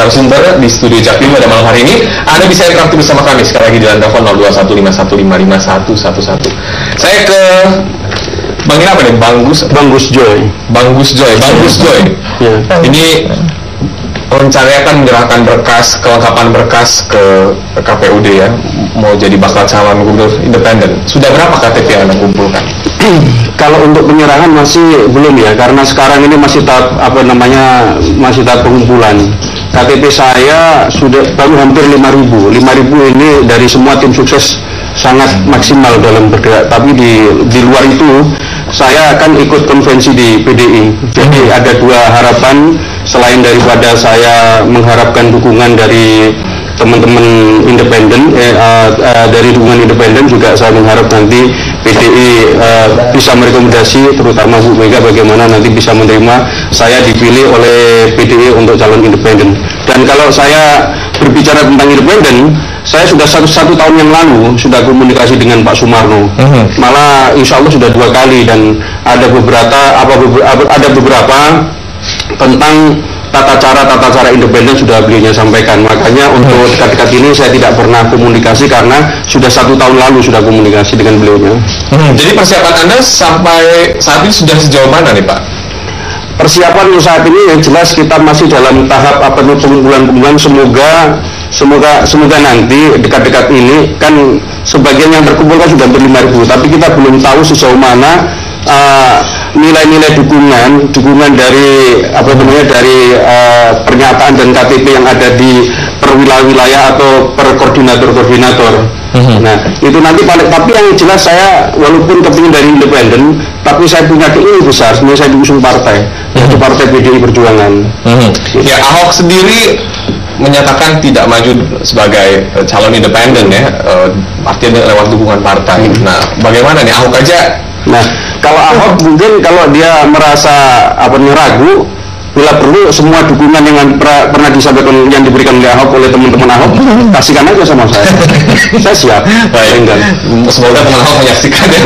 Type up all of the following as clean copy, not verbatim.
narasumber di studio Jaktim pada malam hari ini. Anda bisa interaktif bersama kami sekali lagi di telepon 0215155511. Saya ke Bang ini apa nih? Bang Gus Joy. Ya. Ini rencananya kan menyerahkan berkas, kelengkapan berkas ke KPUD ya, mau jadi bakal calon gubernur independen. Sudah berapa KTP yang Anda kumpulkan? Kalau untuk penyerahan masih belum ya, karena sekarang ini masih tahap masih tahap pengumpulan. KTP saya sudah baru hampir 5.000 ini dari semua tim sukses sangat maksimal dalam bergerak. Tapi di luar itu saya akan ikut konvensi di PDI. Jadi ada dua harapan, selain daripada saya mengharapkan dukungan dari teman-teman independen, dari dukungan independen juga saya mengharap nanti PDI bisa merekomendasi, terutama Bu Mega, bagaimana nanti bisa menerima saya dipilih oleh PDI untuk calon independen. Dan kalau saya berbicara tentang independen, saya sudah satu tahun yang lalu sudah komunikasi dengan Pak Sumarno, malah insya Allah sudah 2 kali, dan ada beberapa tentang tata cara independen sudah beliaunya sampaikan. Makanya untuk dekat-dekat ini saya tidak pernah komunikasi karena sudah 1 tahun lalu sudah komunikasi dengan beliaunya. Jadi persiapan Anda sampai saat ini sudah sejauh mana nih Pak? Persiapan untuk saat ini yang jelas kita masih dalam tahap pengumpulan. Semoga nanti dekat-dekat ini kan sebagian yang terkumpul kan sudah hampir 5.000, tapi kita belum tahu sejauh mana nilai-nilai dukungan dari pernyataan dan KTP yang ada di per wilayah atau per koordinator. Nah itu nanti tapi yang jelas saya walaupun kepingin dari independen, tapi saya punya keinginan besar sebenarnya saya diusung partai, yaitu Partai PDI Perjuangan. Ya, Ahok sendiri menyatakan tidak maju sebagai calon independen ya, artinya lewat dukungan partai. Nah, bagaimana nih Ahok aja? Nah, kalau Ahok mungkin kalau dia merasa ragu, bila perlu semua dukungan yang pernah disampaikan yang diberikan oleh Ahok oleh teman-teman Ahok, kasihkan aja sama saya. Saya siap. Baik. Semoga teman Ahok menyaksikan ya.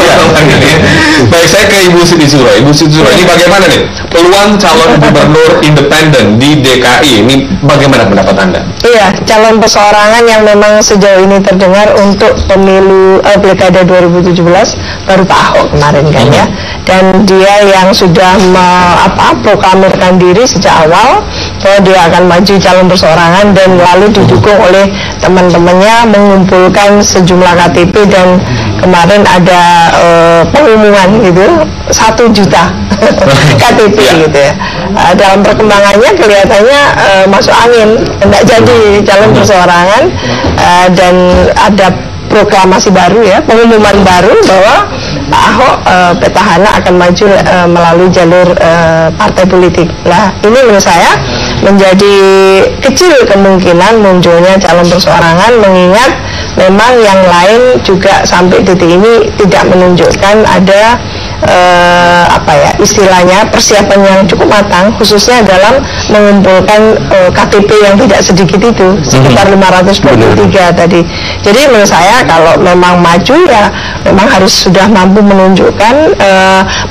Baik, saya ke Ibu Siti Zuro. Ibu Siti Zuro, ini bagaimana nih peluang calon gubernur independen di DKI ini, bagaimana pendapat Anda? Iya, calon perseorangan yang memang sejauh ini terdengar untuk pemilu Pilkada 2017 baru Pak Ahok kemarin kan ya. Dan dia yang sudah proklamirkan diri sejak awal bahwa dia akan maju calon perseorangan, dan lalu didukung oleh teman-temannya mengumpulkan sejumlah KTP, dan kemarin ada pengumuman gitu 1 juta KTP gitu ya. Dalam perkembangannya kelihatannya masuk angin, tidak jadi calon perseorangan, dan ada proklamasi baru ya, pengumuman baru bahwa Pak Ahok petahana akan maju melalui jalur partai politik. Nah, ini menurut saya menjadi kecil kemungkinan munculnya calon perseorangan, mengingat memang yang lain juga sampai detik ini tidak menunjukkan ada istilahnya persiapan yang cukup matang, khususnya dalam mengumpulkan KTP yang tidak sedikit itu, sekitar 523 tadi. Jadi menurut saya kalau memang maju ya memang harus sudah mampu menunjukkan,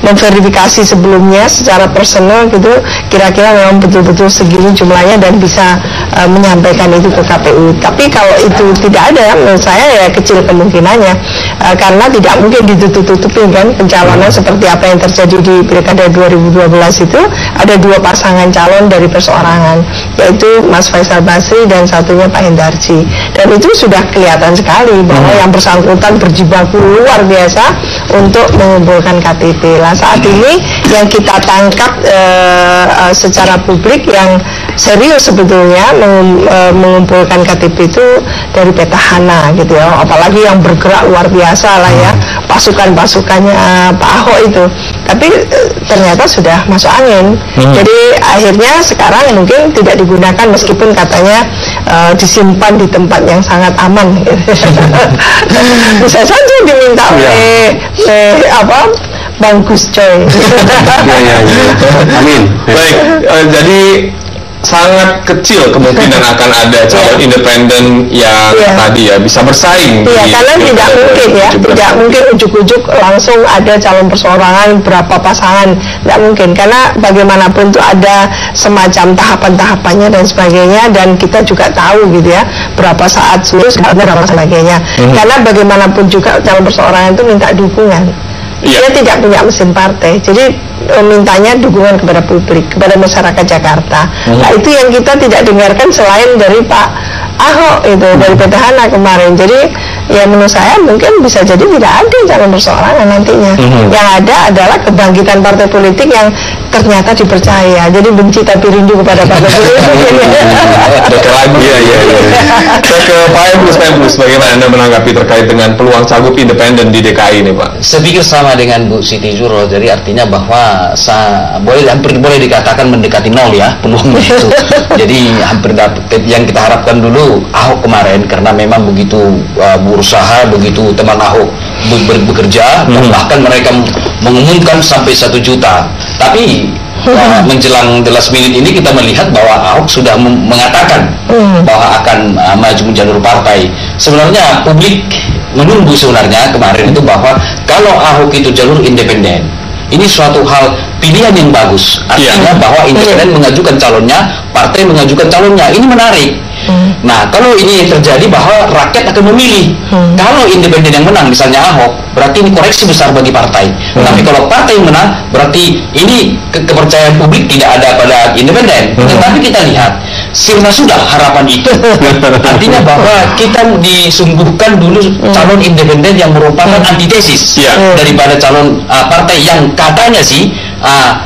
memverifikasi sebelumnya secara personal gitu, kira-kira memang betul-betul segini jumlahnya dan bisa menyampaikan itu ke KPU. Tapi kalau itu tidak ada, menurut saya ya kecil kemungkinannya, karena tidak mungkin ditutup-tutupin kan pencalonan seperti apa yang terjadi di Pilkada 2012 itu. Ada 2 pasangan calon dari perseorangan, yaitu Mas Faisal Basri dan satunya Pak Hendarji, dan itu sudah kelihatan sekali bahwa yang bersangkutan berjibaku luar biasa untuk mengumpulkan KTP. Lah saat ini yang kita tangkap secara publik yang serius sebetulnya mengumpulkan KTP itu dari petahana gitu ya, apalagi yang bergerak luar biasa lah ya, pasukan-pasukannya Pak Ahok itu. Tapi ternyata sudah masuk angin. Jadi akhirnya sekarang mungkin tidak digunakan, meskipun katanya disimpan di tempat yang sangat aman gitu. Bisa saja diminta oleh Bang Gus Coy. Amin. Baik, jadi sangat kecil kemungkinan akan ada calon independen yang tadi ya bisa bersaing. Karena tidak mungkin ya, tidak mungkin ujuk-ujuk langsung ada calon perseorangan berapa pasangan, tidak mungkin. Karena bagaimanapun itu ada semacam tahapan-tahapannya dan sebagainya, dan kita juga tahu gitu ya berapa saat lulus dan sebagainya. Karena bagaimanapun juga calon perseorangan itu minta dukungan. Dia tidak punya mesin partai, jadi mintanya dukungan kepada publik, kepada masyarakat Jakarta. Nah itu yang kita tidak dengarkan selain dari Pak Ahok itu, dari petahana kemarin. Jadi ya menurut saya mungkin bisa jadi tidak ada calon perseorangan nantinya. Yang ada adalah kebangkitan partai politik yang ternyata dipercaya. Jadi benci tapi rindu kepada partai politik. Saya ke Pak Emrus, bagaimana Anda menanggapi terkait dengan peluang cagup independen di DKI ini, Pak? Saya pikir sama dengan Bu Siti Zuro, jadi artinya bahwa hampir boleh dikatakan mendekati nol ya peluangnya itu. Jadi hampir yang kita harapkan dulu Ahok kemarin, karena memang begitu berusaha, begitu teman Ahok bekerja, dan bahkan mereka mengumumkan sampai 1 juta. Tapi menjelang the last minute ini kita melihat bahwa Ahok sudah mengatakan bahwa akan maju jalur partai. Sebenarnya publik menunggu sebenarnya kemarin itu bahwa kalau Ahok itu jalur independen, ini suatu hal pilihan yang bagus. Artinya bahwa independen mengajukan calonnya, partai mengajukan calonnya. Ini menarik. Nah, kalau ini terjadi bahwa rakyat akan memilih. Kalau independen yang menang, misalnya Ahok, berarti ini koreksi besar bagi partai. Tapi kalau partai yang menang, berarti ini kepercayaan publik tidak ada pada independen. Tetapi kita lihat, sirna sudah harapan itu. Artinya bahwa kita disungguhkan dulu calon independen yang merupakan antitesis daripada calon partai yang katanya sih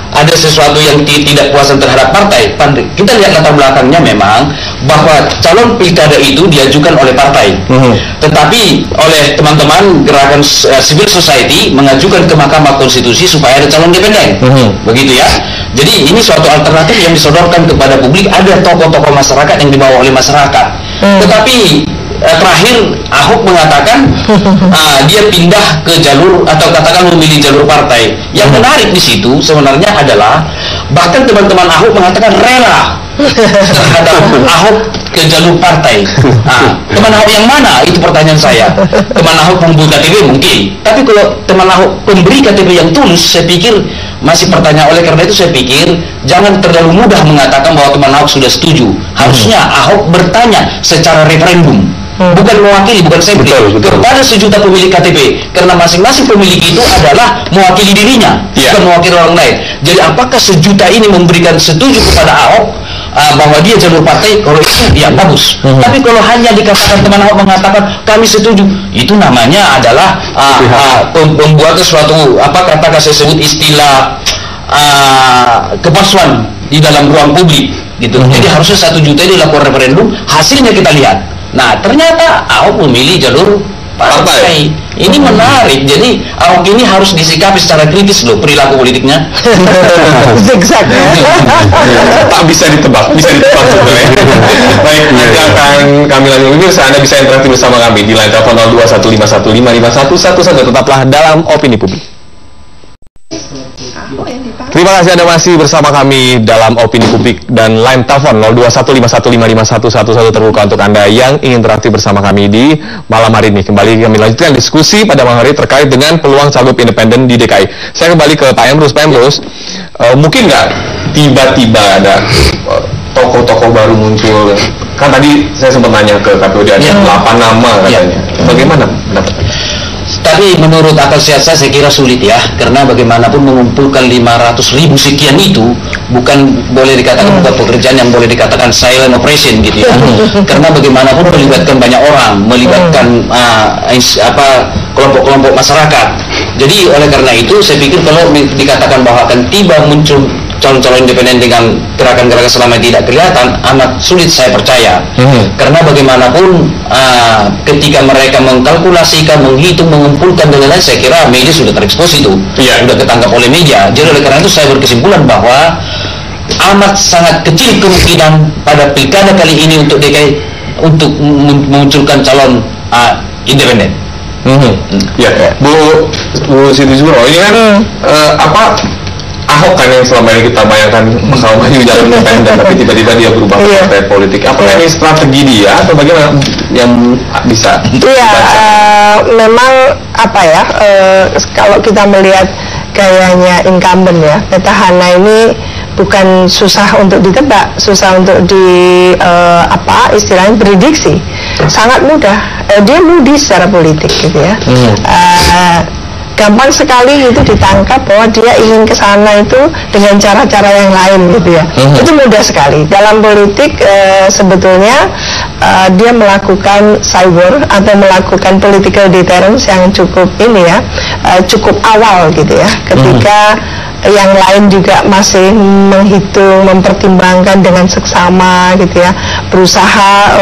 ada sesuatu yang tidak puasan terhadap partai. Kita lihat latar belakangnya memang bahwa calon pilkada itu diajukan oleh partai, tetapi oleh teman-teman gerakan civil society mengajukan ke Mahkamah Konstitusi supaya ada calon independen. Begitu ya. Jadi ini suatu alternatif yang disodorkan kepada publik, ada tokoh-tokoh masyarakat yang dibawa oleh masyarakat. Tetapi terakhir Ahok mengatakan dia pindah ke jalur atau katakan memilih jalur partai. Yang menarik di situ sebenarnya adalah bahkan teman-teman Ahok mengatakan rela terhadap Ahok ke jalur partai. Teman Ahok yang mana? Itu pertanyaan saya. Teman Ahok membeli KTP mungkin, tapi kalau teman Ahok pemberi KTP yang tulus, saya pikir masih pertanyaan. Oleh karena itu saya pikir jangan terlalu mudah mengatakan bahwa teman Ahok sudah setuju. Harusnya Ahok bertanya secara referendum, bukan mewakili, bukan saya kepada 1 juta pemilik KTP, karena masing-masing pemilik itu adalah mewakili dirinya, bukan mewakili orang lain. Jadi apakah 1 juta ini memberikan setuju kepada Ahok bahwa dia jalur partai? Kalau itu ya bagus. Tapi kalau hanya dikatakan teman Ahok mengatakan kami setuju, itu namanya adalah membuat suatu katakan saya sebut istilah kepalsuan di dalam ruang publik gitu. Jadi harusnya 1 juta ini dilakukan referendum, hasilnya kita lihat. Nah, ternyata Ahok memilih jalur partai. Ini menarik. Jadi Ahok ini harus disikapi secara kritis loh perilaku politiknya. Zigzag. Tak bisa ditebak sebetulnya. Baik, nanti akan kami lanjutkan. Anda bisa interaktif bersama kami di line telepon 0215155111. Tetaplah dalam Opini Publik. Terima kasih Anda masih bersama kami dalam Opini Publik, dan line telepon 0215155111 terbuka untuk Anda yang ingin interaktif bersama kami di malam hari ini. Kembali kami lanjutkan diskusi pada malam hari terkait dengan peluang cagup independen di DKI. Saya kembali ke Pak Emrus. Pak Emrus, mungkin nggak tiba-tiba ada tokoh-tokoh baru muncul? Kan tadi saya sempat nanya ke KPUD ada 8 nama katanya. Bagaimana pendapatnya? Tapi menurut akal sehat saya kira sulit ya, karena bagaimanapun mengumpulkan 500.000 sekian itu bukan boleh dikatakan bukan pekerjaan yang boleh dikatakan silent operation gitu ya. Karena bagaimanapun melibatkan banyak orang, melibatkan kelompok-kelompok masyarakat. Jadi oleh karena itu saya pikir kalau dikatakan bahwa akan tiba muncul calon-calon independen dengan gerakan-gerakan selama tidak kelihatan, amat sulit saya percaya. Karena bagaimanapun ketika mereka mengkalkulasikan, menghitung, mengumpulkan dan lain-lain, saya kira media sudah terekspos itu, sudah ketangkap oleh media. Jadi oleh karena itu saya berkesimpulan bahwa amat sangat kecil kemungkinan pada pilkada kali ini untuk DKI untuk memunculkan calon independen. Ya, Bu Siti Zuro, ini kan Ahok kan yang selama ini kita bayangkan bakal maju jalur independen, tapi tiba-tiba dia berubah ke partai politik. Apakah ini strategi dia atau bagaimana yang bisa? Iya, memang apa ya? Kalau kita melihat gayanya incumbent ya, petahana ini bukan susah untuk ditebak, susah untuk istilahnya prediksi, sangat mudah. Dia mudi secara politik gitu ya. Gampang sekali itu ditangkap bahwa dia ingin ke sana itu dengan cara-cara yang lain gitu ya. Itu mudah sekali. Dalam politik sebetulnya dia melakukan cyber atau melakukan political deterrence yang cukup cukup awal gitu ya. Ketika yang lain juga masih menghitung, mempertimbangkan dengan seksama gitu ya, berusaha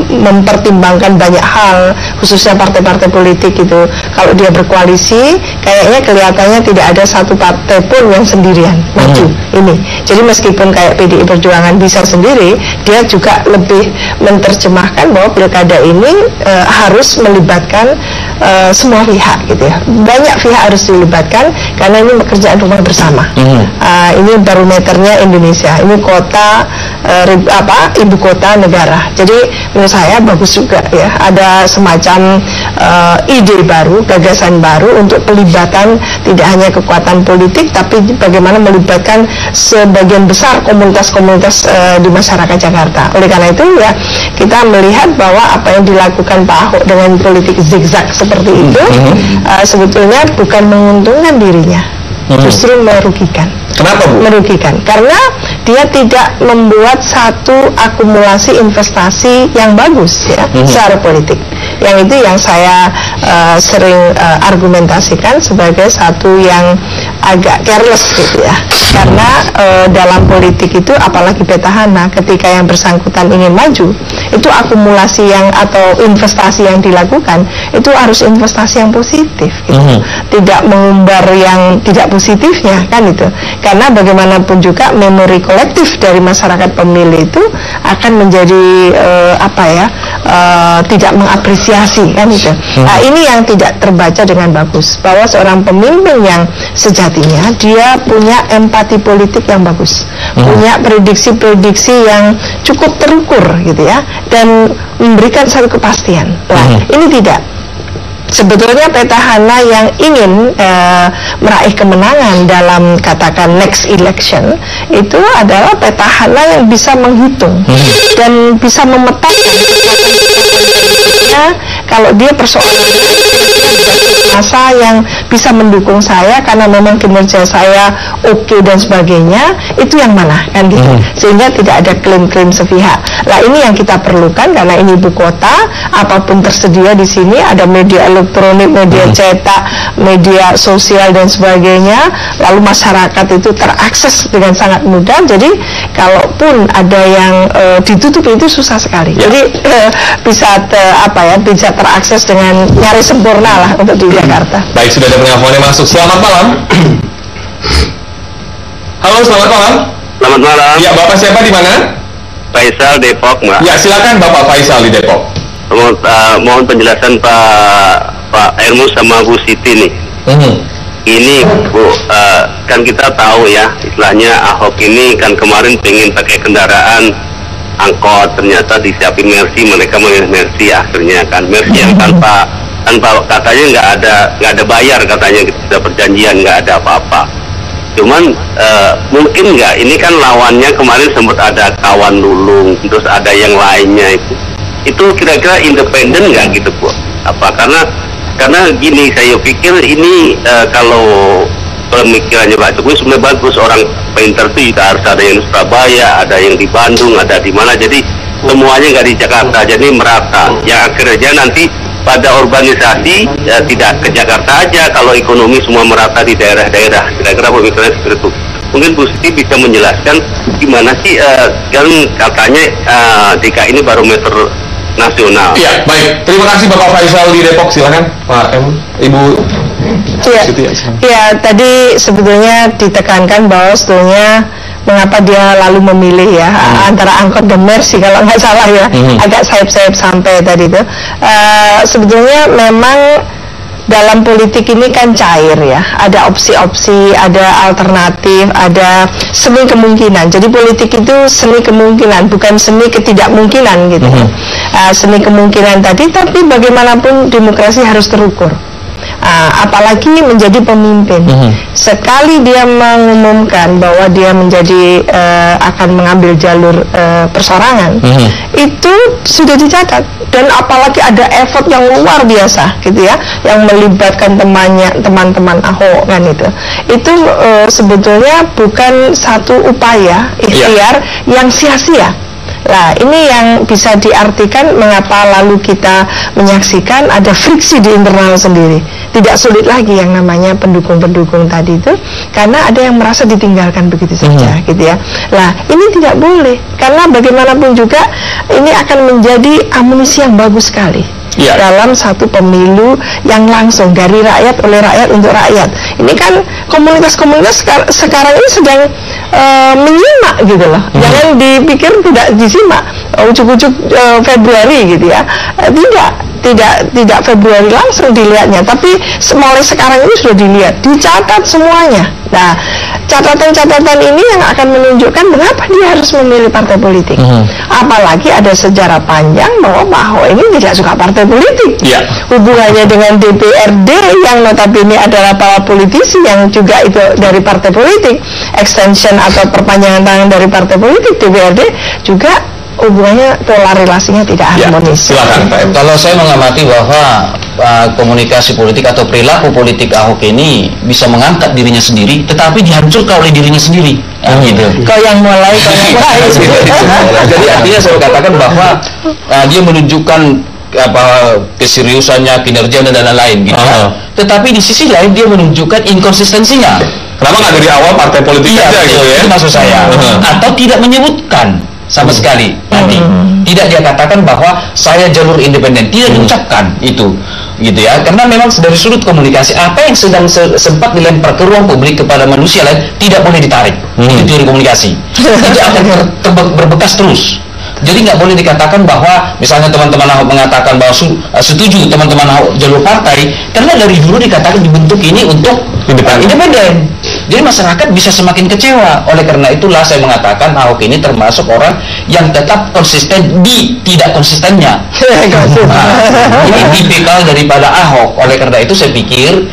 mempertimbangkan banyak hal, khususnya partai-partai politik gitu. Kalau dia berkoalisi, kayaknya kelihatannya tidak ada satu partai pun yang sendirian maju ini. Jadi meskipun kayak PDI Perjuangan bisa sendiri, dia juga lebih menerjemahkan bahwa pilkada ini harus melibatkan semua pihak gitu ya. Banyak pihak harus dilibatkan karena ini pekerjaan rumah bersama. Ini barometernya Indonesia. Ini kota ibu kota negara. Jadi menurut saya bagus juga ya. Ada semacam ide baru, gagasan baru untuk pelibatan tidak hanya kekuatan politik, tapi bagaimana melibatkan sebagian besar komunitas-komunitas di masyarakat Jakarta. Oleh karena itu ya kita melihat bahwa apa yang dilakukan Pak Ahok dengan politik zigzag seperti itu sebetulnya bukan menguntungkan dirinya, justru merugikan. Kenapa, Bu? Merugikan karena dia tidak membuat satu akumulasi investasi yang bagus ya secara politik. Yang itu yang saya sering argumentasikan sebagai satu yang agak careless gitu ya. Karena dalam politik itu apalagi petahana, ketika yang bersangkutan ingin maju, itu akumulasi yang atau investasi yang dilakukan itu harus investasi yang positif gitu. Tidak mengumbar yang tidak positifnya kan itu. Karena bagaimanapun juga memori kolektif dari masyarakat pemilih itu akan menjadi tidak mengapresiasi kan itu. Nah, ini yang tidak terbaca dengan bagus, bahwa seorang pemimpin yang sejatinya dia punya empati politik yang bagus, punya prediksi-prediksi yang cukup terukur gitu ya, dan memberikan satu kepastian. Nah, ini tidak. Sebetulnya petahana yang ingin meraih kemenangan dalam katakan next election itu adalah petahana yang bisa menghitung dan bisa memetakan kalau dia persoalannya masa yang bisa mendukung saya karena memang kinerja saya oke dan sebagainya, itu yang mana kan gitu. Sehingga tidak ada klaim-klaim sepihak. Nah, ini yang kita perlukan karena ini ibu kota, apapun tersedia di sini, ada media elektronik, media cetak, media sosial dan sebagainya. Lalu masyarakat itu terakses dengan sangat mudah. Jadi kalaupun ada yang ditutup itu susah sekali. Jadi bisa terakses dengan nyaris sempurna lah untuk di Jakarta. Baik, sudah ada penelponnya masuk. Selamat malam. Halo, selamat malam. Selamat malam. Ya, Bapak siapa di mana? Faisal, Depok, Mbak. Ya, silakan Bapak Faisal di Depok. Mohon penjelasan Pak Ermus sama Bu Siti nih. Ini Bu, kan kita tahu ya, istilahnya Ahok ini kan kemarin pengen pakai kendaraan angkot, ternyata disiapin Mercy, mereka memilih Mercy akhirnya kan, Mercy yang tanpa katanya nggak ada bayar, katanya kita perjanjian nggak ada apa-apa. Cuman mungkin nggak, ini kan lawannya kemarin sempat ada kawan Lulung, terus ada yang lainnya itu kira-kira independen nggak gitu Bu? Apa karena gini, saya pikir ini kalau pemikirannya Pak Jokowi sebenarnya bagus, orang painter itu juga harus ada yang di Surabaya, ada yang di Bandung, ada di mana, jadi semuanya nggak di Jakarta, jadi merata. Yang akhirnya nanti pada urbanisasi tidak ke Jakarta aja, kalau ekonomi semua merata di daerah-daerah, kira-kira pemikirannya seperti itu. Mungkin Bu Siti bisa menjelaskan gimana sih, kan katanya DKI ini barometer nasional. Iya, baik. Terima kasih Bapak Faisal di Depok. Silakan Pak Ibu. Iya, tadi sebetulnya ditekankan bahwa sebetulnya mengapa dia lalu memilih ya antara angkot dan Mercy kalau nggak salah ya, agak sayap-sayap sampai tadi itu. Sebetulnya memang dalam politik ini kan cair ya, ada opsi-opsi, ada alternatif, ada seni kemungkinan. Jadi politik itu seni kemungkinan, bukan seni ketidakmungkinan gitu. Seni kemungkinan tadi, tapi bagaimanapun demokrasi harus terukur. Apalagi menjadi pemimpin. Sekali dia mengumumkan bahwa dia menjadi akan mengambil jalur persorangan, itu sudah dicatat. Dan apalagi ada effort yang luar biasa gitu ya, yang melibatkan teman-teman Ahok kan itu sebetulnya bukan satu upaya ikhtiar yang sia-sia. Nah, ini yang bisa diartikan mengapa lalu kita menyaksikan ada friksi di internal sendiri. Tidak sulit lagi yang namanya pendukung-pendukung tadi itu, karena ada yang merasa ditinggalkan begitu saja gitu ya. Nah, ini tidak boleh, karena bagaimanapun juga ini akan menjadi amunisi yang bagus sekali dalam satu pemilu yang langsung dari rakyat, oleh rakyat, untuk rakyat. Ini kan komunitas-komunitas sekarang ini sedang menyimak gitu loh. Jangan dipikir tidak disimak, ujuk-ujuk Februari gitu ya. Tidak Februari langsung dilihatnya, tapi mulai sekarang ini sudah dilihat, dicatat semuanya. Nah, catatan-catatan ini yang akan menunjukkan mengapa dia harus memilih partai politik. Apalagi ada sejarah panjang bahwa Pak Ahok ini tidak suka partai politik. Hubungannya dengan DPRD yang notabene adalah para politisi yang juga itu dari partai politik, extension atau perpanjangan tangan dari partai politik, DPRD juga hubungannya, pola relasinya tidak harmonis. Silakan Pak. Kalau saya mengamati bahwa komunikasi politik atau perilaku politik Ahok ini bisa mengangkat dirinya sendiri, tetapi dihancurkan oleh dirinya sendiri. Gitu. Kau yang mulai. Jadi artinya saya katakan bahwa dia menunjukkan keseriusannya, kinerja dan lain-lain gitu. Tetapi di sisi lain dia menunjukkan inkonsistensinya. Kenapa nggak dari awal partai politik aja gitu ya? Itu maksud saya. Atau tidak menyebutkan sama sekali nanti. Tidak dia katakan bahwa saya jalur independen, tidak diucapkan itu gitu ya, karena memang dari sudut komunikasi apa yang sedang sempat dilempar ke ruang publik kepada manusia lain tidak boleh ditarik. Itu teori komunikasi. Itu akan berbekas terus. Jadi nggak boleh dikatakan bahwa misalnya teman-teman Ahok mengatakan bahwa setuju teman-teman Ahok jalur partai, karena dari dulu dikatakan dibentuk ini untuk independen. Jadi masyarakat bisa semakin kecewa. Oleh karena itulah saya mengatakan Ahok ini termasuk orang yang tetap konsisten di tidak konsistennya. Ini tipikal daripada Ahok. Oleh karena itu saya pikir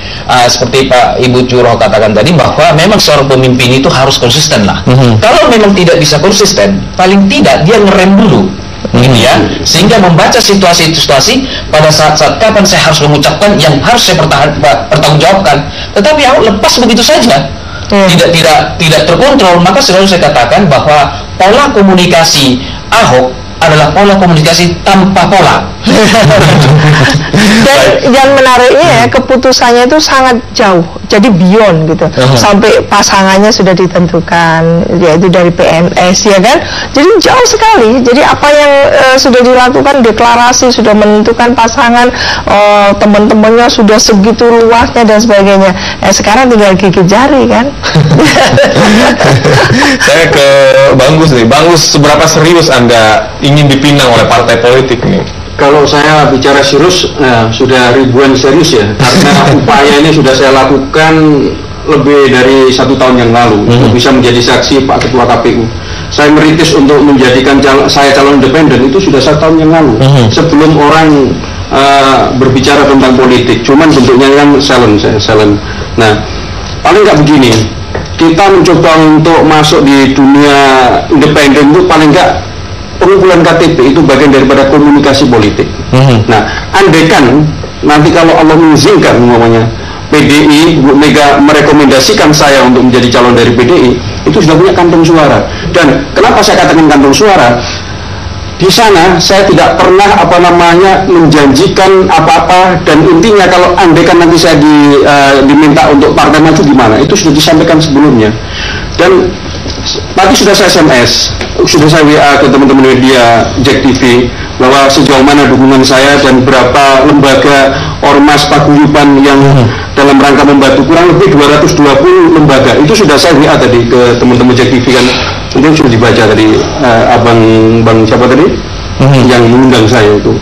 seperti Pak Ibu Churro katakan tadi bahwa memang seorang pemimpin itu harus konsisten lah. Kalau memang tidak bisa konsisten, paling tidak dia ngerem dulu. Gitu ya, sehingga membaca situasi-situasi pada saat-saat kapan saya harus mengucapkan yang harus saya pertanggungjawabkan. Tetapi Ahok lepas begitu saja, tidak terkontrol. Maka selalu saya katakan bahwa pola komunikasi Ahok adalah pola komunikasi tanpa pola. Dan yang menariknya ya, keputusannya itu sangat jauh, jadi beyond gitu, sampai pasangannya sudah ditentukan, yaitu dari PNS ya kan, jadi jauh sekali. Jadi apa yang sudah dilakukan, deklarasi sudah menentukan pasangan, teman-temannya sudah segitu luasnya dan sebagainya. Sekarang tinggal gigit jari kan. Saya ke Bang Gus nih. Bang Gus, seberapa serius Anda ingin dipinang oleh partai politik nih? Kalau saya bicara serius, sudah ribuan serius ya, karena upaya ini sudah saya lakukan lebih dari 1 tahun yang lalu untuk bisa menjadi saksi Pak Ketua KPU. Saya merintis untuk menjadikan saya calon independen itu sudah 1 tahun yang lalu, sebelum orang berbicara tentang politik, cuman bentuknya yang silent. Nah, paling nggak begini, kita mencoba untuk masuk di dunia independen itu paling nggak pengumpulan KTP itu bagian daripada komunikasi politik. Nah, andaikan nanti kalau Allah mengizinkan umpamanya PDI, Bu Mega merekomendasikan saya untuk menjadi calon dari PDI, itu sudah punya kantong suara. Dan kenapa saya katakan kantong suara? Di sana saya tidak pernah menjanjikan apa-apa, dan intinya kalau andaikan nanti saya diminta untuk partai maju gimana, itu sudah disampaikan sebelumnya. Dan tadi sudah saya SMS, sudah saya WA ke teman-teman media Jack TV bahwa sejauh mana dukungan saya dan berapa lembaga ormas paguyuban yang dalam rangka membantu, kurang lebih 220 lembaga. Itu sudah saya WA tadi ke teman-teman Jack TV kan, mungkin sudah dibaca tadi Bang siapa tadi yang mengundang saya itu.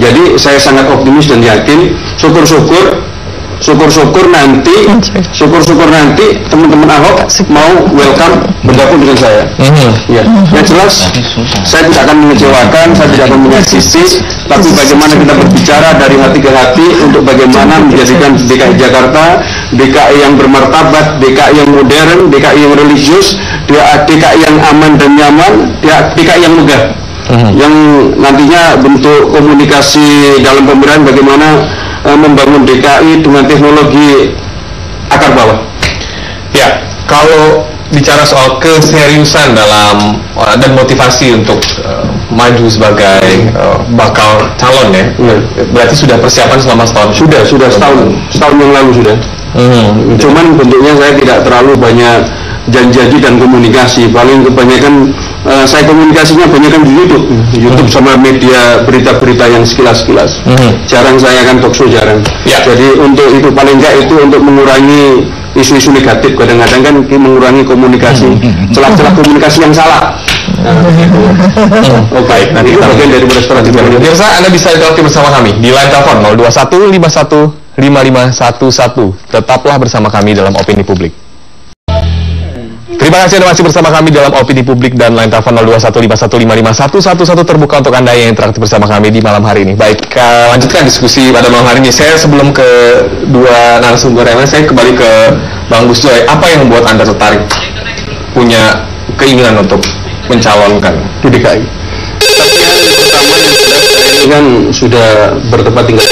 Jadi saya sangat optimis dan yakin, syukur-syukur syukur-syukur nanti teman-teman Ahok mau welcome bergabung dengan saya. Ya, yang jelas saya tidak akan mengecewakan, saya tidak akan menyakiti, tapi bagaimana kita berbicara dari hati ke hati untuk bagaimana menjadikan DKI Jakarta DKI yang bermartabat, DKI yang modern, DKI yang religius, DKI yang aman dan nyaman, DKI yang megah. Yang nantinya bentuk komunikasi dalam pemerintahan bagaimana membangun DKI dengan teknologi akar bawah. Ya, kalau bicara soal keseriusan dalam dan motivasi untuk maju sebagai bakal calon ya, berarti sudah persiapan selama setahun. Sudah setahun yang lalu sudah. Cuman bentuknya saya tidak terlalu banyak janji dan komunikasi, paling kebanyakan saya komunikasinya kebanyakan di YouTube sama media berita-berita yang sekilas-sekilas. Jarang saya akan talk show, jarang. Jadi untuk itu paling enggak itu untuk mengurangi isu-isu negatif, kadang-kadang kan mengurangi komunikasi, celah-celah komunikasi yang salah. Oke, nanti kita bagian dari strategi. Pemirsa, Anda bisa interaktif bersama kami di line telepon 021515511. Tetaplah bersama kami dalam Opini Publik. Terima kasih Anda masih bersama kami dalam Opini Publik dan line telepon 02151551111 terbuka untuk Anda yang interaktif bersama kami di malam hari ini. Baik, lanjutkan diskusi pada malam hari ini. Saya sebelum ke dua narasumber yang lain, saya kembali ke Bang Gus Joy. Apa yang membuat Anda tertarik punya keinginan untuk mencalonkan di DKI? Tapi yang pertama yang jelas saya ini kan sudah bertempat tinggal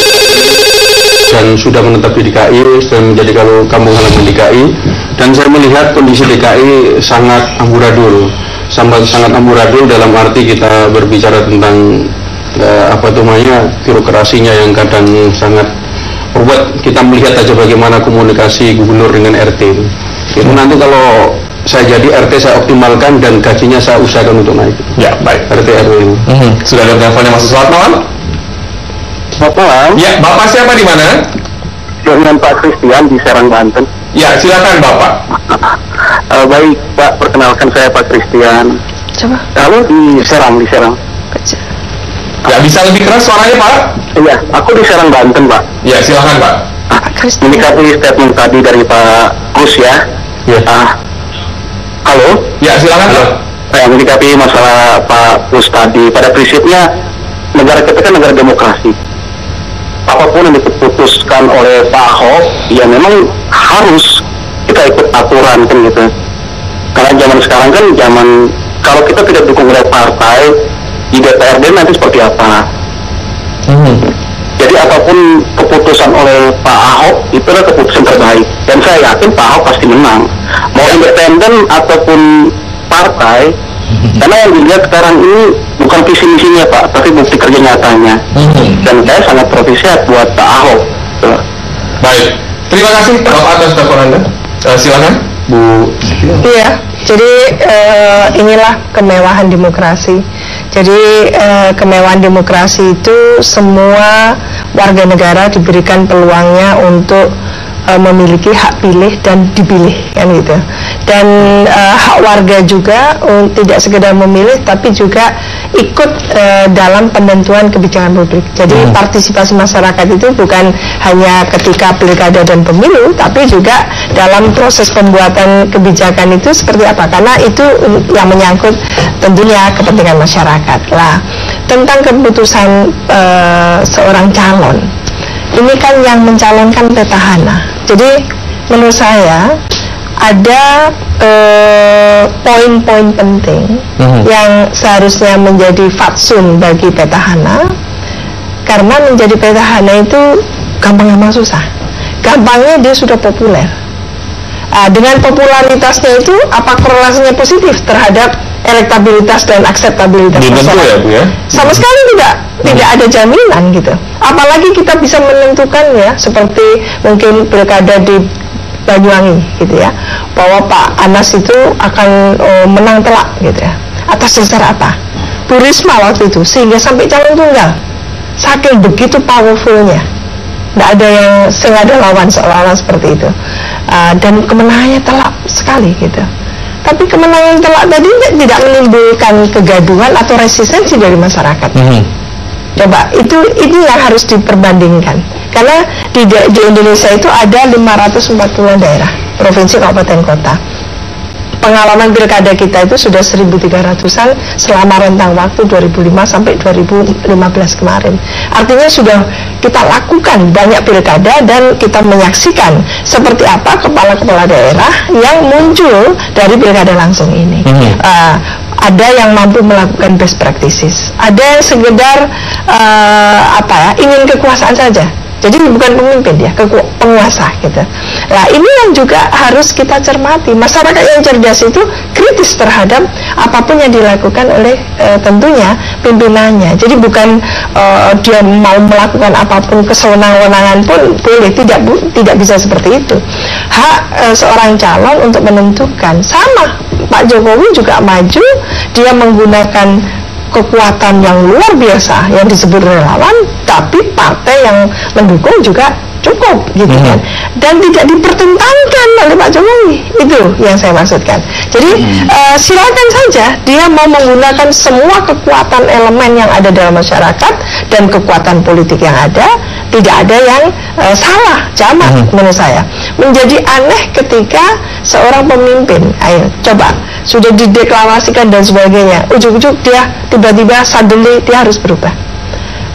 dan sudah menetap di DKI dan menjadi kalau kampung halaman DKI, dan saya melihat kondisi DKI sangat amburadul dalam arti kita berbicara tentang birokrasinya yang kadang sangat membuat kita melihat aja bagaimana komunikasi gubernur dengan RT itu nanti kalau saya jadi RT saya optimalkan dan gajinya saya usahakan untuk naik. Ya, baik. RT RW ini. Sudah ada teleponnya masuk. Selamat malam. Selamat malam. Ya, Bapak siapa di mana? Dengan Pak Christian di Serang, Banten. Ya, silakan Bapak. Baik Pak, perkenalkan saya Pak Christian. Coba. Kalau di Serang. Kecil. Ya, bisa lebih keras suaranya Pak? Iya, aku di Serang, Banten Pak. Ya, silakan Pak. Menyikapi statement tadi dari Pak Gus ya. Halo? Ya, silakan Pak. Menyikapi masalah Pak Gus tadi, pada prinsipnya negara kita kan negara demokrasi. Apapun yang diputuskan oleh Pak Ahok, ya memang harus kita ikut aturan kan gitu. Karena zaman sekarang kan kalau kita tidak dukung oleh partai di DPRD nanti seperti apa. Jadi apapun keputusan oleh Pak Ahok itu adalah keputusan terbaik, dan saya yakin Pak Ahok pasti menang, mau independen ataupun partai. Karena yang dilihat sekarang ini bukan visi misinya Pak, tapi bukti kerja nyatanya. Dan saya sangat profesional buat Pak Ahok. Baik, terima kasih Bapak atas telepon Anda. Silakan Bu. Iya, jadi inilah kemewahan demokrasi. Jadi kemewahan demokrasi itu semua warga negara diberikan peluangnya untuk memiliki hak pilih dan dipilih, kan gitu. Dan hak warga juga tidak sekedar memilih, tapi juga ikut dalam penentuan kebijakan publik. Jadi partisipasi masyarakat itu bukan hanya ketika pilkada dan pemilu, tapi juga dalam proses pembuatan kebijakan itu seperti apa, karena itu yang menyangkut tentunya kepentingan masyarakat. Lah, tentang keputusan seorang calon, ini kan yang mencalonkan petahana. Jadi menurut saya ada poin-poin penting yang seharusnya menjadi fatsun bagi petahana, karena menjadi petahana itu gampang susah. Gampangnya dia sudah populer. Dengan popularitasnya itu apa korelasinya positif terhadap elektabilitas dan akseptabilitas masyarakat? Ya, Bu, ya? Sama sekali tidak ada jaminan gitu. Apalagi kita bisa menentukan ya, seperti mungkin pilkada di Banyuwangi gitu ya, bahwa Pak Anas itu akan menang telak gitu ya. Atas dasar apa? Bu Risma waktu itu sehingga sampai calon tunggal, saking begitu powerfulnya, tidak ada yang sengaja lawan seolah-olah seperti itu. Dan kemenangannya telak sekali gitu. Tapi kemenangan telak tadi tidak menimbulkan kegaduhan atau resistensi dari masyarakat. Coba ini yang harus diperbandingkan. Karena di Indonesia itu ada 540 daerah, provinsi, kabupaten, kota. Pengalaman pilkada kita itu sudah 1.300-an selama rentang waktu 2005 sampai 2015 kemarin. Artinya sudah kita lakukan banyak pilkada dan kita menyaksikan seperti apa kepala-kepala daerah yang muncul dari pilkada langsung ini. Ada yang mampu melakukan best practices, ada yang sekedar ingin kekuasaan saja. Jadi bukan pemimpin ya, penguasa gitu. Nah ini yang juga harus kita cermati. Masyarakat yang cerdas itu kritis terhadap apapun yang dilakukan oleh tentunya pimpinannya. Jadi bukan dia mau melakukan apapun kesewenang-wenangan pun boleh, tidak bisa seperti itu. Hak seorang calon untuk menentukan. Sama Pak Jokowi juga maju, dia menggunakan kekuatan yang luar biasa yang disebut relawan, tapi partai yang mendukung juga cukup gitu kan, dan tidak dipertentangkan oleh Pak Jokowi. Itu yang saya maksudkan. Jadi silakan saja dia mau menggunakan semua kekuatan elemen yang ada dalam masyarakat dan kekuatan politik yang ada. Tidak ada yang salah, jamak menurut saya. Menjadi aneh ketika seorang pemimpin, coba sudah dideklarasikan dan sebagainya, ujuk-ujuk dia tiba-tiba suddenly dia harus berubah.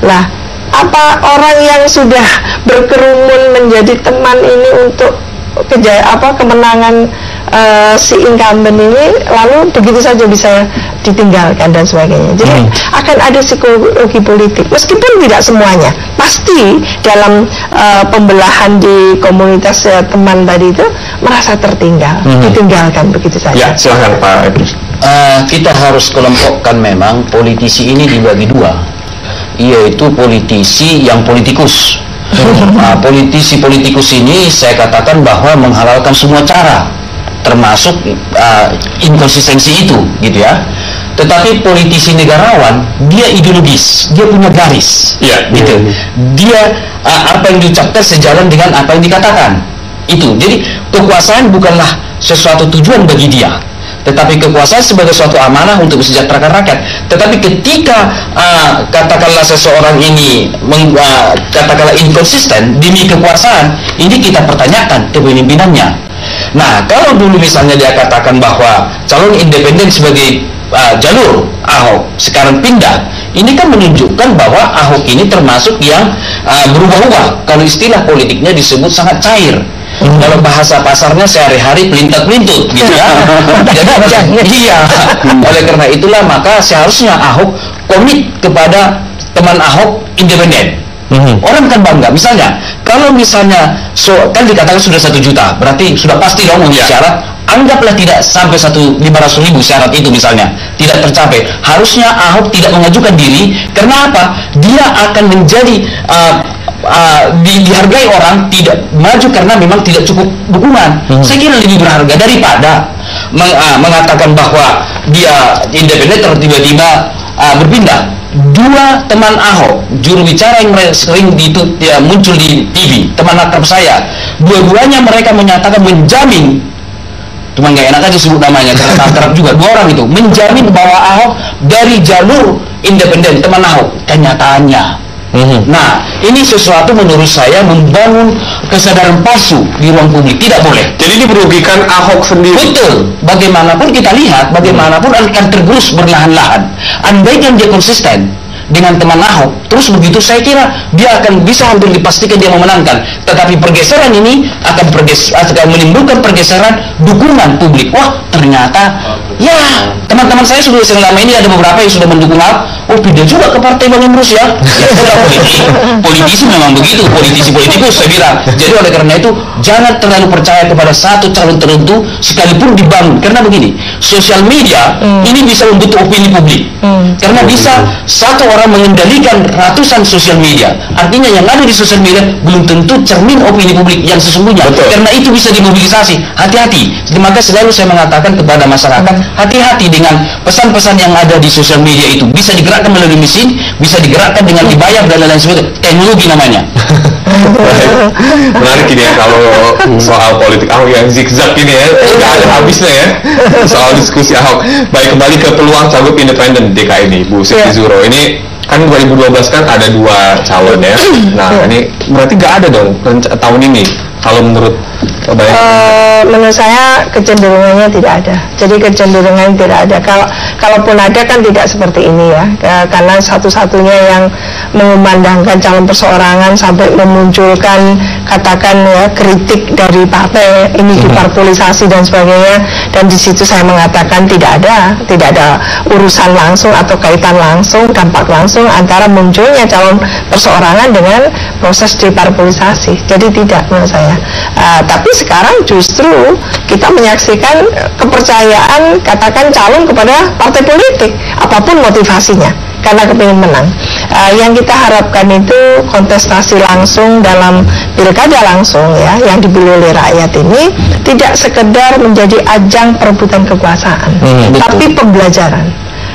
Lah, apa orang yang sudah berkerumun menjadi teman ini untuk kemenangan si incumbent ini lalu begitu saja bisa ditinggalkan dan sebagainya. Jadi akan ada psikologi politik, meskipun tidak semuanya. Pasti dalam pembelahan di komunitas teman tadi itu merasa tertinggal, ditinggalkan begitu saja. Ya, silakan Pak Idrus. Kita harus kelompokkan memang politisi ini dibagi dua, yaitu politisi yang politikus. Politisi-politikus ini saya katakan bahwa menghalalkan semua cara, termasuk inkonsistensi itu, gitu ya. Tetapi politisi negarawan, dia ideologis, dia punya garis, gitu. Dia apa yang diucapkan sejalan dengan apa yang dikatakan. Itu. Jadi kekuasaan bukanlah sesuatu tujuan bagi dia, tetapi kekuasaan sebagai suatu amanah untuk mesejahterakan rakyat. Tetapi ketika katakanlah seseorang ini katakanlah inkonsisten demi kekuasaan, ini kita pertanyakan kepemimpinannya. Nah, kalau dulu misalnya dia katakan bahwa calon independen sebagai jalur Ahok sekarang pindah, ini kan menunjukkan bahwa Ahok ini termasuk yang berubah-ubah. Kalau istilah politiknya disebut sangat cair. Dalam bahasa pasarnya sehari-hari pelintat-pelintut gitu ya. Jadi oleh karena itulah maka seharusnya Ahok komit kepada teman Ahok independen. Orang kan bangga. Misalnya kalau misalnya kan dikatakan sudah 1 juta, berarti sudah pasti dong memenuhi syarat. Anggaplah tidak sampai 500.000 syarat itu misalnya tidak tercapai, harusnya Ahok tidak mengajukan diri. Karena apa? Dia akan menjadi dihargai orang, tidak maju karena memang tidak cukup dukungan. Saya kira lebih berharga daripada mengatakan bahwa dia independen tiba-tiba berpindah. Dua teman Ahok, juru bicara yang sering muncul di TV, teman akrab saya, dua-duanya mereka menyatakan menjamin, cuma nggak enak aja sebut namanya karena akrab juga, 2 orang itu menjamin bahwa Ahok dari jalur independen, teman Ahok, kenyataannya. Nah, ini sesuatu menurut saya membangun kesadaran palsu di ruang publik, tidak boleh. Jadi ini merugikan Ahok sendiri. Betul. Bagaimanapun kita lihat, bagaimanapun akan tergerus berlahan-lahan. Andaikan dia konsisten dengan teman Ahok, terus begitu saya kira dia akan bisa hampir dipastikan dia memenangkan. Tetapi pergeseran ini akan menimbulkan pergeseran dukungan publik. Wah, ternyata ya teman-teman saya sudah selama ini ada beberapa yang sudah mendukung Ahok. Oh, pindah juga ke partai Bang Emrus ya. Politisi memang begitu, politikus saya bilang. Jadi oleh karena itu jangan terlalu percaya kepada satu calon tertentu sekalipun dibangun. Karena begini, sosial media ini bisa membentuk opini publik. Karena bisa satu orang mengendalikan ratusan sosial media. Artinya yang ada di sosial media belum tentu cermin opini publik yang sesungguhnya. Betul. Karena itu bisa dimobilisasi. Hati-hati. Maka selalu saya mengatakan kepada masyarakat, hati-hati dengan pesan-pesan yang ada di sosial media itu. Bisa digerakkan melalui mesin, bisa digerakkan dengan dibayar dan lain-lain sebagainya. Teknologi namanya. Menarik ini ya kalau soal politik Ahok yang zigzag ini ya, nggak ada habisnya ya soal diskusi Ahok. Baik, kembali ke peluang cagup independen DKI ini, Bu Siti Zuhro. Ini kan 2012 kan ada 2 calon ya. Nah ini berarti nggak ada dong tahun ini kalau menurut menurut saya kecenderungannya tidak ada. Jadi kecenderungannya tidak ada. Kalaupun ada kan tidak seperti ini ya. Karena satu-satunya yang memandangkan calon perseorangan sampai memunculkan katakan ya kritik dari partai ini diparpolisasi dan sebagainya, dan di situ saya mengatakan tidak ada urusan langsung atau kaitan langsung, dampak langsung antara munculnya calon perseorangan dengan proses deparpolisasi. Jadi tidak menurut saya. Tapi sekarang justru kita menyaksikan kepercayaan katakan calon kepada partai politik apapun motivasinya, karena kepingin menang. Yang kita harapkan itu kontestasi langsung dalam pilkada langsung ya, yang dipilih oleh rakyat ini tidak sekedar menjadi ajang perebutan kekuasaan, tapi pembelajaran.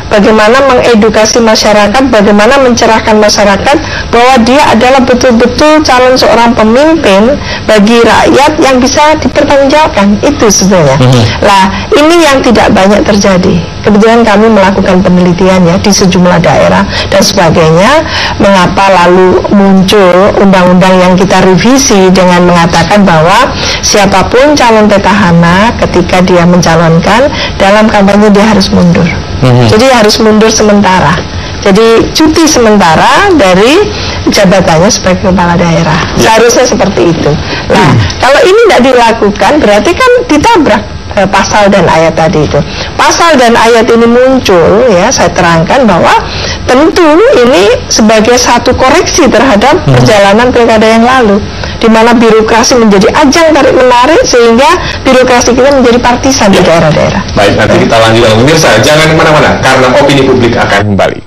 Bagaimana mengedukasi masyarakat, bagaimana mencerahkan masyarakat bahwa dia adalah betul-betul calon seorang pemimpin bagi rakyat yang bisa dipertanggungjawabkan. Itu sebenarnya. Lah, ini yang tidak banyak terjadi. Kebetulan kami melakukan penelitian ya di sejumlah daerah dan sebagainya. Mengapa lalu muncul undang-undang yang kita revisi dengan mengatakan bahwa siapapun calon petahana ketika dia mencalonkan dalam kampanye dia harus mundur. Jadi harus mundur sementara. Jadi cuti sementara dari jabatannya sebagai kepala daerah. Seharusnya seperti itu. Nah, kalau ini tidak dilakukan berarti kan ditabrak pasal dan ayat tadi itu. Pasal dan ayat ini muncul ya, saya terangkan bahwa tentu ini sebagai satu koreksi terhadap perjalanan pilkada yang lalu, di mana birokrasi menjadi ajang tarik menarik sehingga birokrasi kita menjadi partisan di daerah-daerah. Baik, nanti kita lanjutkan. Pemirsa, jangan kemana-mana karena opini publik akan kembali.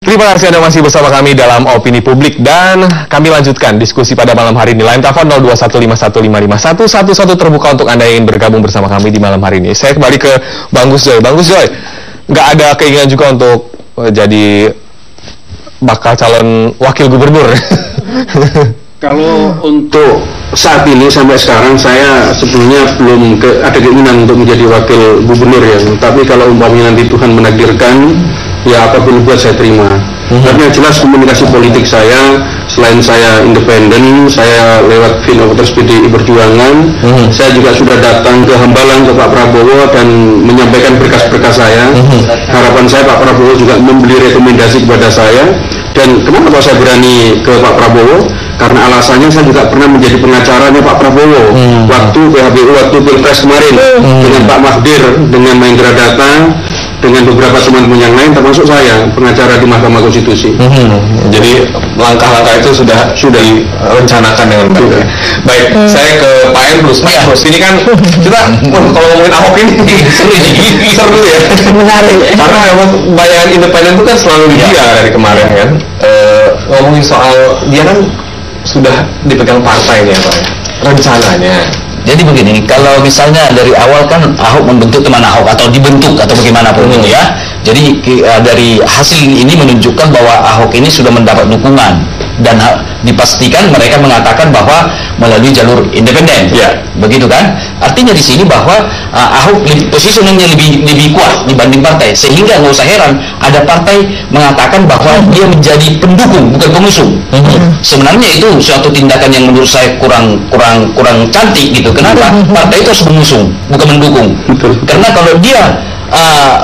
Terima kasih Anda masih bersama kami dalam Opini Publik, dan kami lanjutkan diskusi pada malam hari ini. Line telepon 0215155111 terbuka untuk Anda yang ingin bergabung bersama kami di malam hari ini. Saya kembali ke Bang Gus Joy. Bang Gus Joy, nggak ada keinginan juga untuk jadi bakal calon wakil gubernur? Kalau untuk saat ini sampai sekarang saya sebetulnya belum ada keinginan untuk menjadi wakil gubernur ya. Tapi kalau umpamanya nanti Tuhan menakdirkan, ya apapun buat saya terima. Tapi yang jelas komunikasi politik saya, selain saya independen, saya lewat Fin Voters PDI Perjuangan, saya juga sudah datang ke Hambalang ke Pak Prabowo dan menyampaikan berkas-berkas saya. Harapan saya Pak Prabowo juga memberi rekomendasi kepada saya. Dan kenapa saya berani ke Pak Prabowo? Karena alasannya saya juga pernah menjadi pengacaranya Pak Prabowo waktu PHBU, waktu Pilpres kemarin, dengan Pak Mahdir, dengan Mahendra Data, dengan beberapa teman-teman yang lain, termasuk saya pengacara di Mahkamah Konstitusi. Jadi langkah-langkah itu sudah direncanakan dengan baik. Baik, saya ke Pak Emrus. Pak Emrus, ini kan kita kalau ngomongin Ahok ini seru ya. Menarik. Karena memang bayangan independen itu kan selalu dia dari kemarin kan. Ngomongin soal dia kan sudah dipegang partainya Pak ya, rencananya. Jadi begini, kalau misalnya dari awal kan Ahok membentuk teman Ahok atau dibentuk atau bagaimanapun gitu ya. Jadi dari hasil ini menunjukkan bahwa Ahok ini sudah mendapat dukungan, dan dipastikan mereka mengatakan bahwa melalui jalur independen. Begitu kan? Artinya di sini bahwa Ahok positioningnya lebih kuat dibanding partai, sehingga nggak usah heran ada partai mengatakan bahwa dia menjadi pendukung bukan pengusung. Sebenarnya itu suatu tindakan yang menurut saya kurang cantik gitu. Kenapa? Partai itu harus mengusung bukan mendukung. Karena kalau dia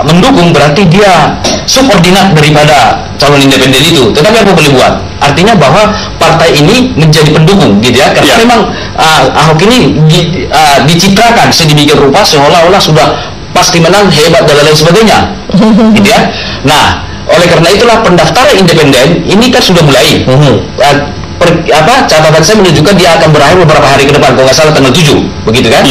mendukung berarti dia subordinat daripada calon independen itu. Tetapi apa boleh buat? Artinya bahwa partai ini menjadi pendukung gitu ya. Karena memang Ahok ini dicitrakan sedemikian rupa seolah-olah sudah pasti menang, hebat dan lain sebagainya. Gitu ya. Nah, oleh karena itulah pendaftaran independen ini kan sudah mulai. Catatan saya menunjukkan dia akan berakhir beberapa hari ke depan, kalau nggak salah tanggal 7, begitu kan?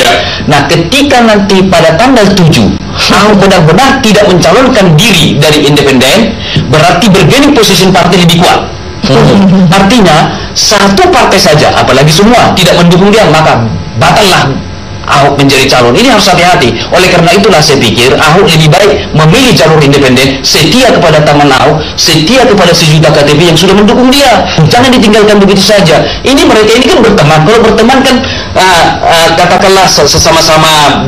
Nah, ketika nanti pada tanggal 7 Ahok benar-benar tidak mencalonkan diri dari independen, berarti bargaining position partai lebih kuat. Artinya satu partai saja, apalagi semua tidak mendukung dia, maka batallah Ahok menjadi calon. Ini harus hati-hati. Oleh karena itulah saya pikir Ahok lebih baik memilih jalur independen, setia kepada teman Ahok, setia kepada sejuta KTP yang sudah mendukung dia. Jangan ditinggalkan begitu saja. Ini mereka ini kan berteman. Kalau berteman kan katakanlah sama-sama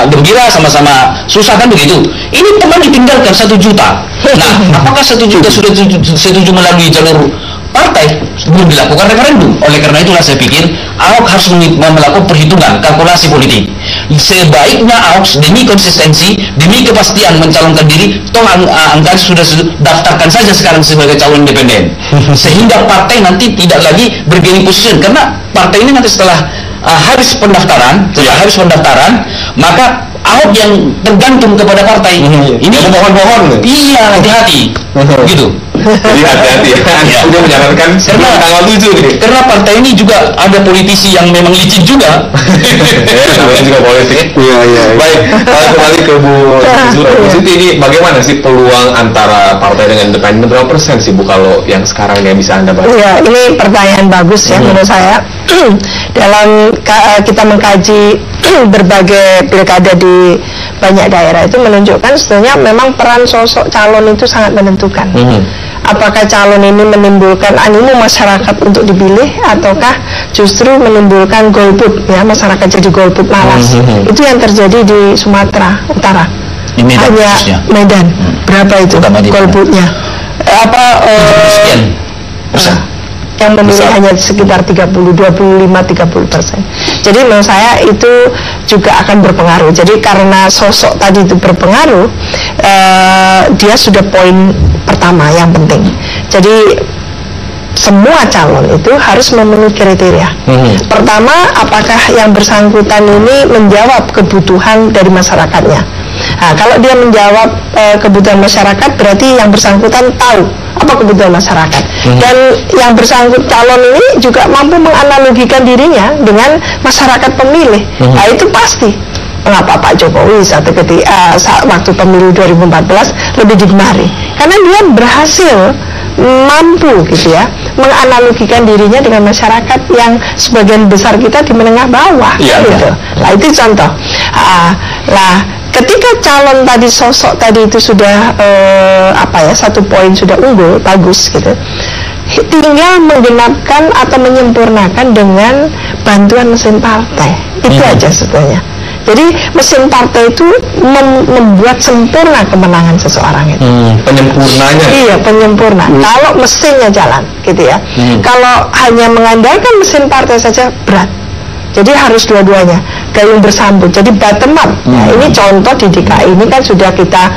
gembira, sama-sama susah kan begitu. Ini teman ditinggalkan 1 juta. Nah, apakah 1 juta sudah setuju melalui jalur partai? Belum dilakukan referendum. Oleh karena itulah saya pikir Ahok harus melakukan perhitungan, kalkulasi politik. Sebaiknya Ahok demi konsistensi, demi kepastian mencalonkan diri, toh anggaran sudah daftarkan saja sekarang sebagai calon independen, sehingga partai nanti tidak lagi bergaining position. Karena partai ini nanti setelah habis pendaftaran, maka Ahok yang tergantung kepada partai. Ini mohon-mohon. Iya, hati-hati. Gitu. Jadi hati-hati ya. Udah menyarankan sebelum tanggal 7 nih. Karena partai ini juga ada politisi yang memang licin juga. Namanya juga politik. Iya. Baik, kembali ke Bu Siti, ini bagaimana sih peluang antara partai dengan independen? Berapa persen sih Bu kalau yang sekarang yang bisa Anda bahas? Iya, ini pertanyaan bagus ya menurut saya. Dalam kita mengkaji berbagai pilkada di banyak daerah itu menunjukkan sebetulnya memang peran sosok calon itu sangat menentukan. Apakah calon ini menimbulkan animo masyarakat untuk dipilih, ataukah justru menimbulkan golput, ya, masyarakat jadi golput malas. Itu yang terjadi di Sumatera Utara. Hanya Medan. Berapa itu golputnya? Yang memilih hanya sekitar 25-30%. Jadi menurut saya itu juga akan berpengaruh. Jadi karena sosok tadi itu berpengaruh, dia sudah poin pertama yang penting. Jadi semua calon itu harus memenuhi kriteria. Pertama, apakah yang bersangkutan ini menjawab kebutuhan dari masyarakatnya. Nah, kalau dia menjawab kebutuhan masyarakat, berarti yang bersangkutan tahu apa kebutuhan masyarakat. Dan yang bersangkutan calon ini juga mampu menganalogikan dirinya dengan masyarakat pemilih. Nah, itu pasti. Mengapa Pak Jokowi saat waktu pemilu 2014 lebih digemari? Karena dia berhasil mampu gitu ya menganalogikan dirinya dengan masyarakat yang sebagian besar kita di menengah bawah. Gitu. Nah, itu contoh. Ketika calon tadi, sosok tadi itu sudah 1 poin sudah unggul, bagus gitu, tinggal menggenapkan atau menyempurnakan dengan bantuan mesin partai. Itu aja sebetulnya. Jadi mesin partai itu membuat sempurna kemenangan seseorang itu. Penyempurnanya. Iya, penyempurna. Kalau mesinnya jalan, gitu ya. Kalau hanya mengandalkan mesin partai saja berat. Jadi harus dua-duanya, gayung bersambut. Jadi bottom up. Nah, ini contoh di DKI ini kan sudah kita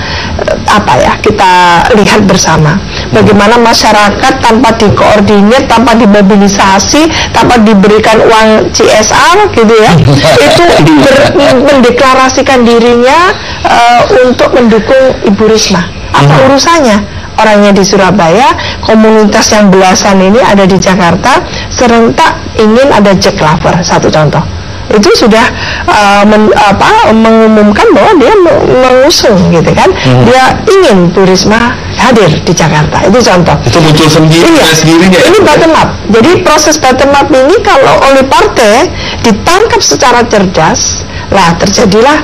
kita lihat bersama. Bagaimana masyarakat tanpa dikoordinir, tanpa dimobilisasi, tanpa diberikan uang CSR gitu ya, itu mendeklarasikan dirinya untuk mendukung Ibu Risma. Apa urusannya? Orangnya di Surabaya, komunitas yang belasan ini ada di Jakarta, serentak ingin ada Jack Lover, satu contoh. Itu sudah mengumumkan bahwa dia mengusung gitu kan. Dia ingin Bu Risma hadir di Jakarta. Itu contoh. Itu muncul sendirinya. Ini bottom up. Jadi proses bottom up ini kalau oleh partai ditangkap secara cerdas, lah terjadilah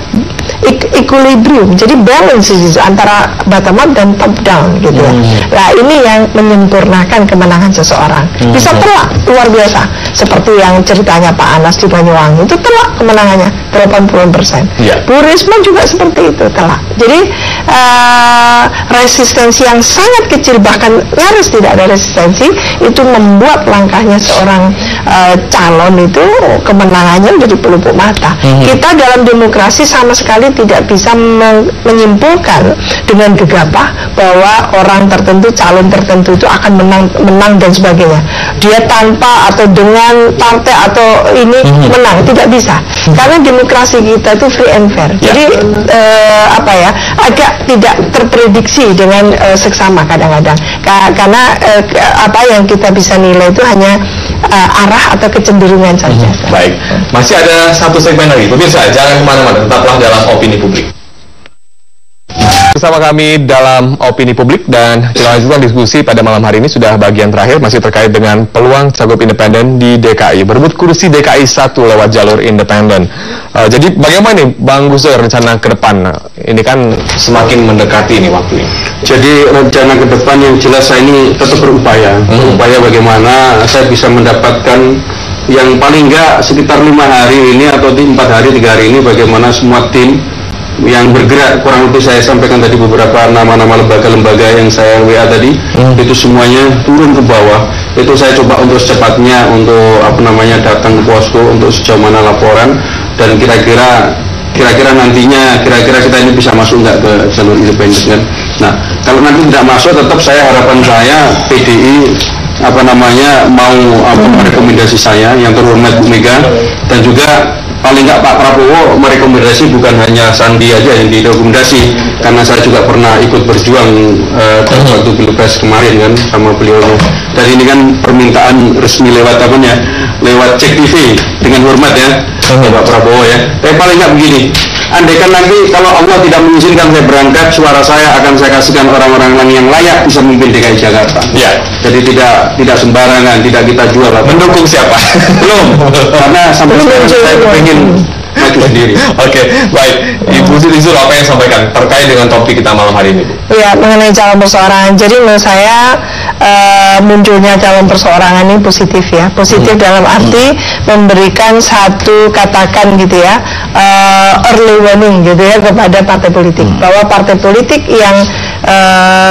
equilibrium, jadi balance itu antara bottom up dan top down gitu ya. Nah, ini yang menyempurnakan kemenangan seseorang. Bisa telak luar biasa, seperti yang ceritanya Pak Anas di Banyuwangi, itu telak kemenangannya 80%. Bu Risma juga seperti itu, telak. Jadi resistensi yang sangat kecil, bahkan nyaris tidak ada resistensi, itu membuat langkahnya seorang calon itu kemenangannya menjadi pelupuk mata. Kita dalam demokrasi sama sekali tidak bisa menyimpulkan dengan gegabah bahwa orang tertentu, calon tertentu itu akan menang dan sebagainya. Dia tanpa atau dengan partai atau ini menang, tidak bisa. Karena demokrasi kita itu free and fair. Jadi agak tidak terprediksi dengan seksama kadang-kadang. Karena apa yang kita bisa nilai itu hanya arah atau kecenderungan saja. Baik, masih ada satu segmen lagi. Pemirsa, jangan kemana-mana, tetaplah dalam Opini Publik. bersama kami dalam Opini Publik dan kita lanjutkan diskusi pada malam hari ini. Sudah bagian terakhir masih terkait dengan peluang cagup independen di DKI, berebut kursi DKI 1 lewat jalur independen. Jadi bagaimana nih Bang Gus Dur rencana ke depan? Ini kan semakin mendekati nih waktunya. Jadi rencana ke depan yang jelas saya ini tetap berupaya bagaimana saya bisa mendapatkan yang paling enggak sekitar 5 hari ini atau 4 hari 3 hari ini, bagaimana semua tim yang bergerak, kurang lebih saya sampaikan tadi beberapa nama-nama lembaga-lembaga yang saya WA tadi, itu semuanya turun ke bawah. Itu saya coba untuk secepatnya untuk datang ke posko untuk sejauh mana laporan dan kira-kira nantinya kita ini bisa masuk nggak ke jalur independen kan. Nah, kalau nanti tidak masuk, tetap harapan saya PDI mau merekomendasi saya yang terhormat Bu Mega, dan juga paling nggak Pak Prabowo merekomendasi, bukan hanya Sandi aja yang direkomendasi, karena saya juga pernah ikut berjuang pada waktu Pilpres kemarin kan sama beliaunya. Dan ini kan permintaan resmi lewat lewat Cek TV, dengan hormat ya Pak Prabowo ya. Tapi paling nggak begini, andaikan nanti kalau Allah tidak mengizinkan saya berangkat, suara saya akan saya kasihkan orang-orang yang layak bisa memimpin DKI Jakarta. Ya. Jadi tidak sembarangan, tidak kita jual. Mendukung siapa? Belum, karena sampai sekarang saya ingin maju sendiri. Oke, baik. Ibu Siti Zuro, apa yang sampaikan terkait dengan topik kita malam hari ini? Ya, mengenai calon perseorangan. Jadi menurut saya munculnya calon perseorangan ini positif ya. Positif dalam arti memberikan satu, katakan gitu ya, early warning gitu ya kepada partai politik, bahwa partai politik yang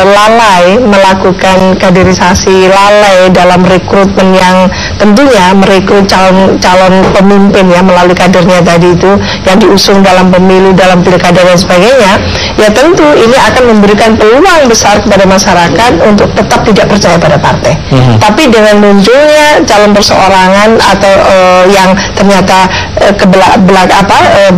lalai melakukan kaderisasi, lalai dalam rekrutmen yang tentunya merekrut calon pemimpin ya melalui kadernya tadi itu yang diusung dalam pemilu, dalam pilkada dan sebagainya, ya tentu ini akan memberikan peluang besar kepada masyarakat untuk tetap tidak percaya pada partai. Tapi dengan munculnya calon perseorangan atau yang ternyata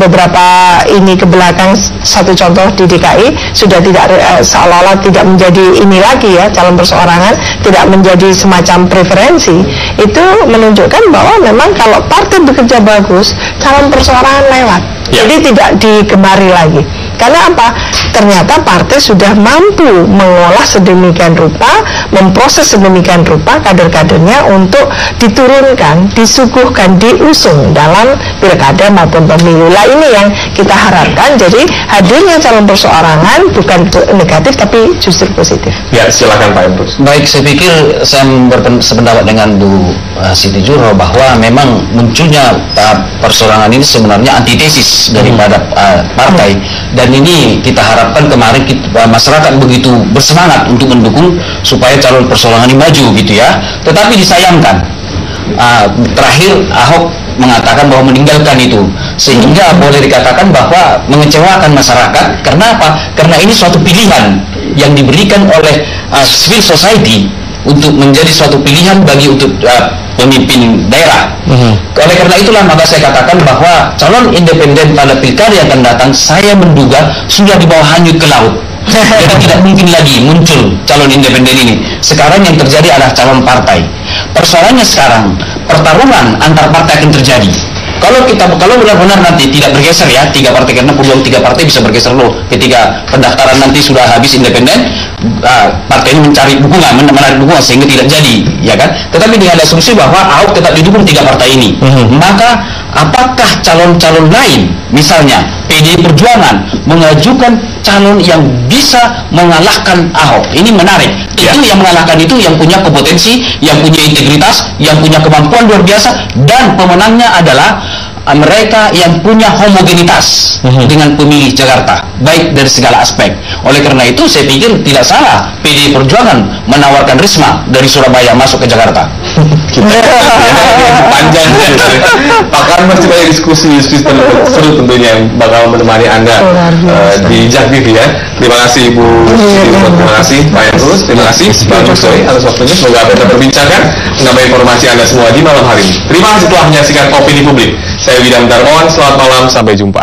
beberapa ini ke belakang, satu contoh di DKI sudah tidak seolah-olah tidak menjadi ini lagi ya, calon perseorangan tidak menjadi semacam preferensi, itu menunjukkan bahwa memang kalau partai bekerja bagus, calon perseorangan lewat. Jadi tidak digemari lagi. Karena apa? Ternyata partai sudah mampu mengolah sedemikian rupa, memproses sedemikian rupa kader-kadernya untuk diturunkan, disuguhkan, diusung dalam pilkada maupun pemilu. Lah ini yang kita harapkan. Jadi hadirnya calon perseorangan bukan negatif tapi justru positif. Ya, silakan Pak Emrus. Baik, saya pikir saya sependapat dengan Bu Siti Zuro bahwa memang munculnya perseorangan ini sebenarnya antitesis daripada partai. Dan ini kita harapkan kemarin masyarakat begitu bersemangat untuk mendukung supaya calon perseorangan ini maju gitu ya. Tetapi disayangkan terakhir Ahok mengatakan bahwa meninggalkan itu, sehingga boleh dikatakan bahwa mengecewakan masyarakat. Karena apa? Karena ini suatu pilihan yang diberikan oleh civil society untuk menjadi suatu pilihan bagi untuk pemimpin daerah. Oleh karena itulah maka saya katakan bahwa calon independen pada pilkada yang akan datang, saya menduga sudah dibawa hanyut ke laut. Jadi tidak mungkin lagi muncul calon independen ini. Sekarang yang terjadi adalah calon partai. Persoalannya sekarang pertarungan antar partai akan terjadi. Kalau benar-benar nanti tidak bergeser ya 3 partai, karena peluang 3 partai bisa bergeser loh ketika pendaftaran nanti sudah habis independen, partai ini mencari dukungan, menarik dukungan sehingga tidak jadi, ya kan? Tetapi dengan asumsi bahwa Ahok tetap didukung 3 partai ini, maka apakah calon-calon lain, misalnya PDI Perjuangan mengajukan calon yang bisa mengalahkan Ahok? Ini menarik. Itu yang mengalahkan itu yang punya kompetensi, yang punya integritas, yang punya kemampuan luar biasa, dan pemenangnya adalah mereka yang punya homogenitas dengan pemilih Jakarta, baik dari segala aspek. Oleh karena itu saya pikir tidak salah PDI Perjuangan menawarkan Risma dari Surabaya masuk ke Jakarta. Panjang bahkan masih banyak diskusi seru tentunya yang bakal menemani Anda di Jak TV ya. Terima kasih Ibu Siti, terima kasih Pak Emrus, terima kasih Bang Gus Dur atas waktunya. Semoga apa yang kita perbincangkan menambah informasi Anda semua di malam hari ini. Terima kasih telah menyaksikan Opini Publik. Saya Widam Darmawan, selamat malam, sampai jumpa.